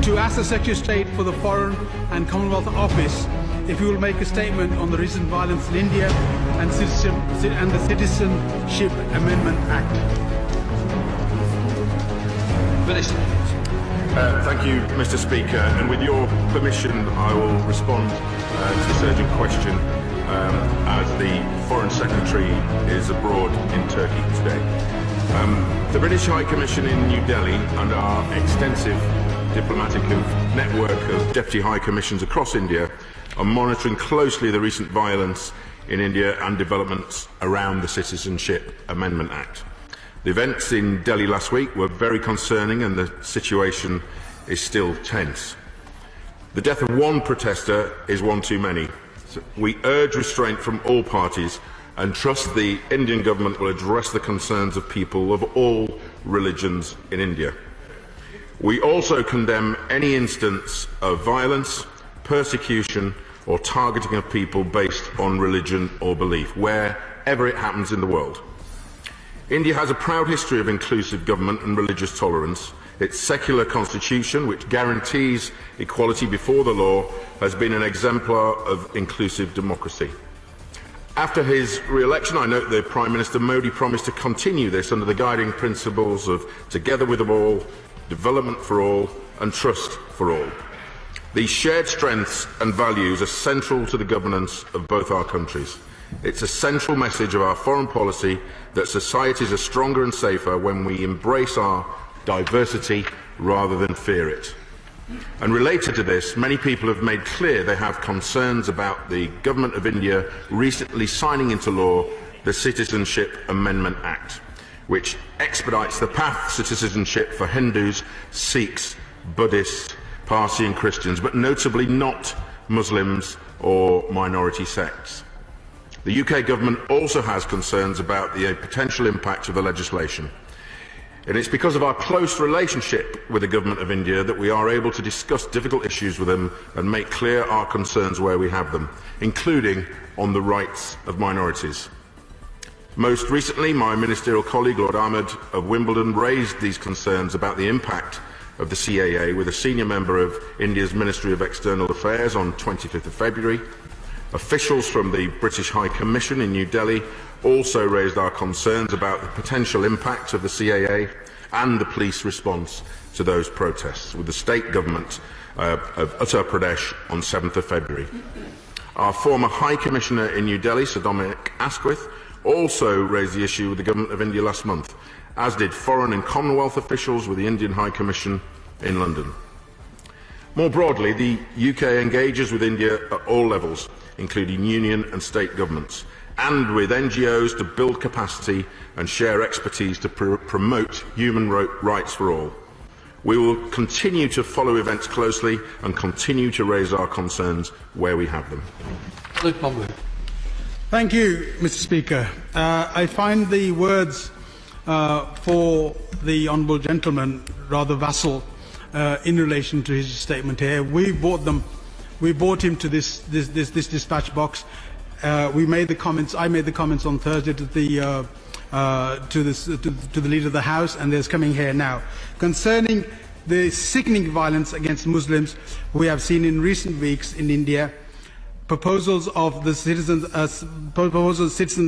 to ask the Secretary of State for the Foreign and Commonwealth Office if he will make a statement on the recent violence in India and the Citizenship Amendment Act. Minister. Thank you, Mr. Speaker. And with your permission, I will respond to this urgent question as the Foreign Secretary is abroad in Turkey today. The British High Commission in New Delhi and our extensive diplomatic network of Deputy High Commissions across India are monitoring closely the recent violence in India and developments around the Citizenship Amendment Act. The events in Delhi last week were very concerning and the situation is still tense. The death of one protester is one too many. So we urge restraint from all parties and trust the Indian government will address the concerns of people of all religions in India. We also condemn any instance of violence, persecution or targeting of people based on religion or belief, wherever it happens in the world. India has a proud history of inclusive government and religious tolerance. Its secular constitution, which guarantees equality before the law, has been an exemplar of inclusive democracy. After his re-election, I note that Prime Minister Modi promised to continue this under the guiding principles of together with all, development for all and trust for all. These shared strengths and values are central to the governance of both our countries. It's a central message of our foreign policy that societies are stronger and safer when we embrace our diversity rather than fear it. And related to this, many people have made clear they have concerns about the Government of India recently signing into law the Citizenship Amendment Act, which expedites the path to citizenship for Hindus, Sikhs, Buddhists, Parsi and Christians, but notably not Muslims or minority sects. The UK government also has concerns about the potential impact of the legislation. And it's because of our close relationship with the Government of India that we are able to discuss difficult issues with them and make clear our concerns where we have them, including on the rights of minorities. Most recently, my ministerial colleague, Lord Ahmed of Wimbledon, raised these concerns about the impact of the CAA with a senior member of India's Ministry of External Affairs on 25th of February. Officials from the British High Commission in New Delhi also raised our concerns about the potential impact of the CAA and the police response to those protests with the state government of Uttar Pradesh on 7th of February. Our former High Commissioner in New Delhi, Sir Dominic Asquith, also raised the issue with the Government of India last month, as did foreign and Commonwealth officials with the Indian High Commission in London. More broadly, the UK engages with India at all levels, including union and state governments, and with NGOs to build capacity and share expertise to promote human rights for all. We will continue to follow events closely and continue to raise our concerns where we have them. Thank you, Mr. Speaker. I find the words for the Honourable Gentleman rather vassal in relation to his statement here. We brought him to this dispatch box. We made the comments. I made the comments on Thursday to the Leader of the House, and there's coming here now concerning the sickening violence against Muslims we have seen in recent weeks in India. Proposals of the Citizen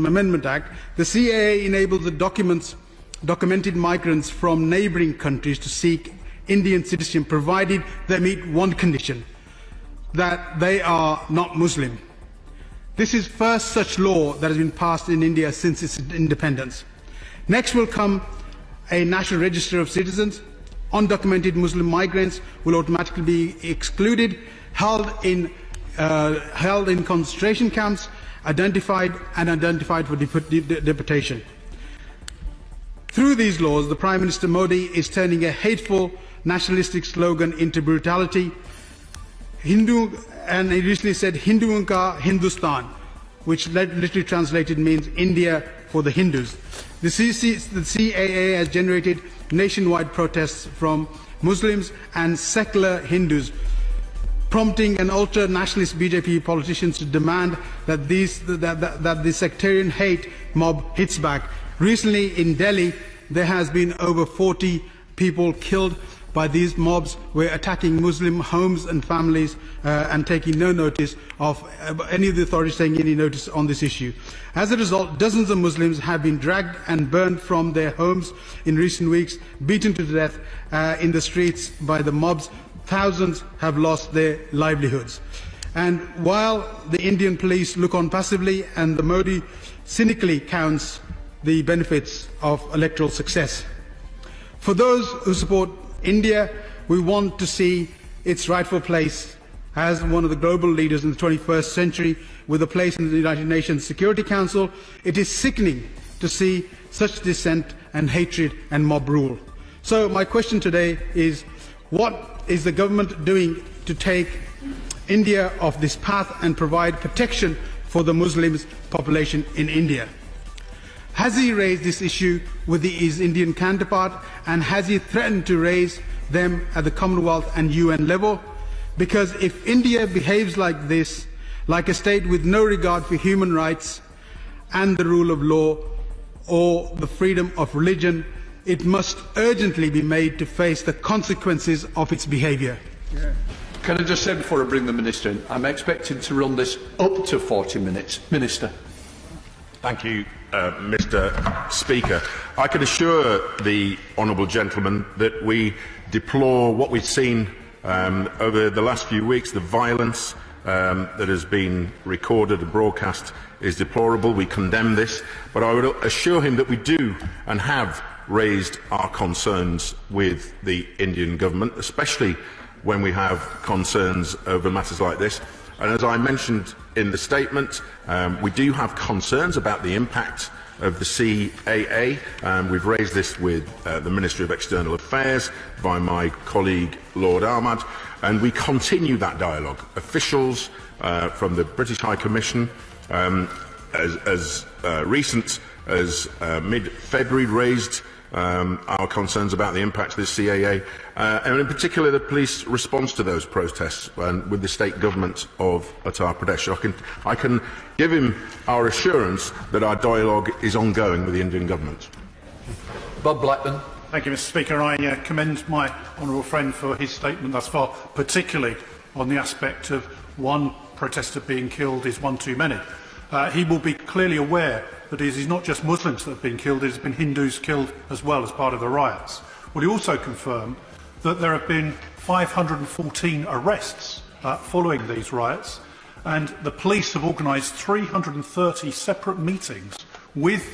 Amendment Act. The CAA enables the documented migrants from neighbouring countries to seek Indian citizenship, provided they meet one condition: that they are not Muslim. This is first such law that has been passed in India since its independence. Next will come a national register of citizens. Undocumented Muslim migrants will automatically be excluded, held in concentration camps, identified for deportation. Through these laws, the Prime Minister Modi is turning a hateful nationalistic slogan into brutality. And he recently said Hinduon ka Hindustan, which literally translated means India for the Hindus. The CAA has generated nationwide protests from Muslims and secular Hindus, prompting an ultra-nationalist BJP politicians to demand that the sectarian hate mob hits back. Recently in Delhi, there has been over 40 people killed by these mobs were attacking Muslim homes and families and taking no notice of any of the authorities taking any notice on this issue. As a result, dozens of Muslims have been dragged and burned from their homes in recent weeks, beaten to death in the streets by the mobs. Thousands have lost their livelihoods. And while the Indian police look on passively and the Modi cynically counts the benefits of electoral success. For those who support India, we want to see its rightful place as one of the global leaders in the 21st century with a place in the United Nations Security Council. It is sickening to see such dissent and hatred and mob rule. So my question today is, what is the government doing to take India off this path and provide protection for the Muslim population in India? Has he raised this issue with his Indian counterpart, and has he threatened to raise them at the Commonwealth and UN level? Because if India behaves like this, like a state with no regard for human rights and the rule of law or the freedom of religion, it must urgently be made to face the consequences of its behaviour. Can I just say before I bring the Minister in, I'm expecting to run this up to 40 minutes. Minister. Thank you, Mr. Speaker. I can assure the honourable gentleman that we deplore what we've seen over the last few weeks. The violence that has been recorded and broadcast is deplorable. We condemn this, but I would assure him that we do and have raised our concerns with the Indian government, especially when we have concerns over matters like this. And as I mentioned in the statement, we do have concerns about the impact of the CAA. We've raised this with the Ministry of External Affairs by my colleague Lord Ahmad, and we continue that dialogue. Officials from the British High Commission, as recent as mid-February, raised our concerns about the impact of the CAA, and in particular the police response to those protests with the state government of Uttar Pradesh. I can give him our assurance that our dialogue is ongoing with the Indian government. Bob Blackman. Thank you, Mr. Speaker. I commend my honourable friend for his statement thus far, particularly on the aspect of one protester being killed is one too many. He will be clearly aware that it is not just Muslims that have been killed, it has been Hindus killed as well as part of the riots. Will he also confirm that there have been 514 arrests following these riots, and the police have organised 330 separate meetings with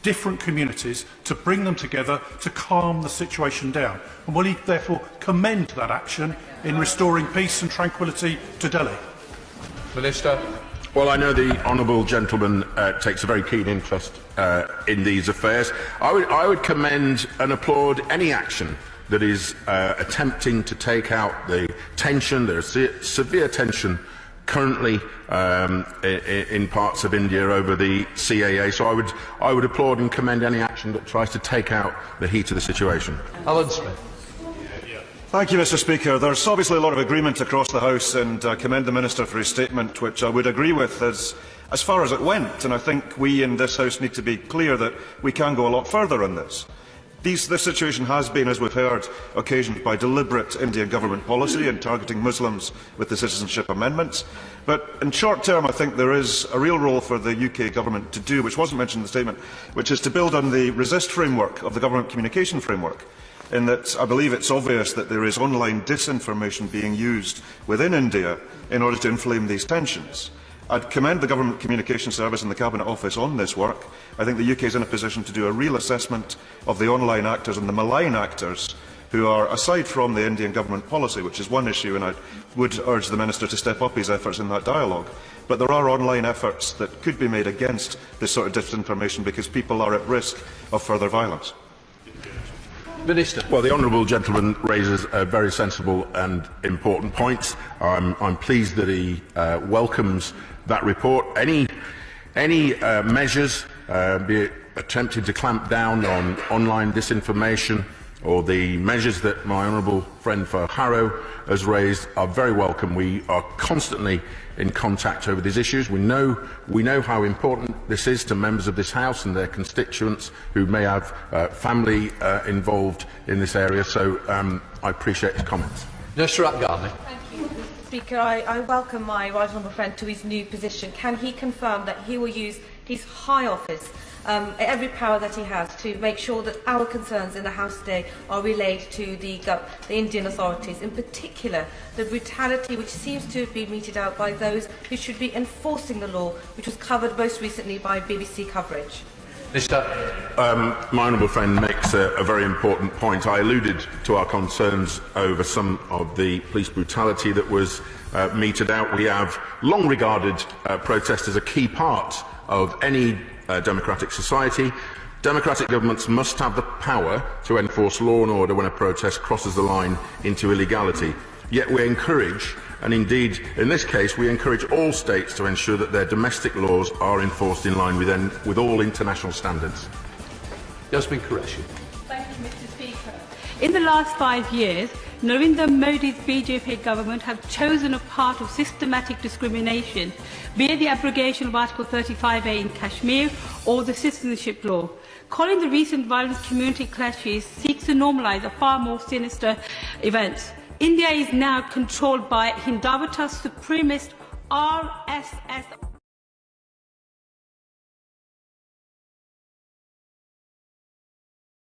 different communities to bring them together to calm the situation down? And will he therefore commend that action in restoring peace and tranquillity to Delhi? Minister. Well, I know the honourable gentleman takes a very keen interest in these affairs. I would commend and applaud any action that is attempting to take out the tension. There is severe tension currently in parts of India over the CAA, so I would applaud and commend any action that tries to take out the heat of the situation. Alan Smith. Thank you, Mr. Speaker. There's obviously a lot of agreement across the House, and I commend the Minister for his statement, which I would agree with as far as it went. And I think we in this House need to be clear that we can go a lot further on this. This situation has been, as we've heard, occasioned by deliberate Indian government policy in targeting Muslims with the citizenship amendments. But in short term, I think there is a real role for the UK government to do, which wasn't mentioned in the statement, which is to build on the RESIST framework of the government communication framework, in that I believe it's obvious that there is online disinformation being used within India in order to inflame these tensions. I'd commend the Government Communication Service and the Cabinet Office on this work. I think the UK is in a position to do a real assessment of the online actors and the malign actors who are, aside from the Indian government policy, which is one issue, and I would urge the Minister to step up his efforts in that dialogue. But there are online efforts that could be made against this sort of disinformation because people are at risk of further violence. Minister. Well, the honourable gentleman raises a very sensible and important point. I'm pleased that he welcomes that report. Any measures, be it attempting to clamp down on online disinformation or the measures that my honourable friend for Harrow has raised are very welcome. We are constantly in contact over these issues. We know how important this is to members of this House and their constituents who may have family involved in this area, so I appreciate his comments. Minister Ratgani. Thank you, Mr. Speaker. I welcome my right honourable friend to his new position. Can he confirm that he will use his high office, every power that he has, to make sure that our concerns in the House today are relayed to the Indian authorities, in particular the brutality which seems to have been meted out by those who should be enforcing the law, which was covered most recently by BBC coverage? My honourable friend makes a very important point. I alluded to our concerns over some of the police brutality that was meted out. We have long regarded protest as a key part of any democratic society. Democratic governments must have the power to enforce law and order when a protest crosses the line into illegality. Yet we encourage, and indeed in this case we encourage all states to ensure that their domestic laws are enforced in line with all international standards. Jasmine Qureshi. Thank you, Mr. Speaker. In the last 5 years, Narendra Modi's BJP government have chosen a path of systematic discrimination, be it the abrogation of Article 35A in Kashmir or the citizenship law. Calling the recent violent community clashes seeks to normalise a far more sinister events. India is now controlled by Hindutva supremacist RSS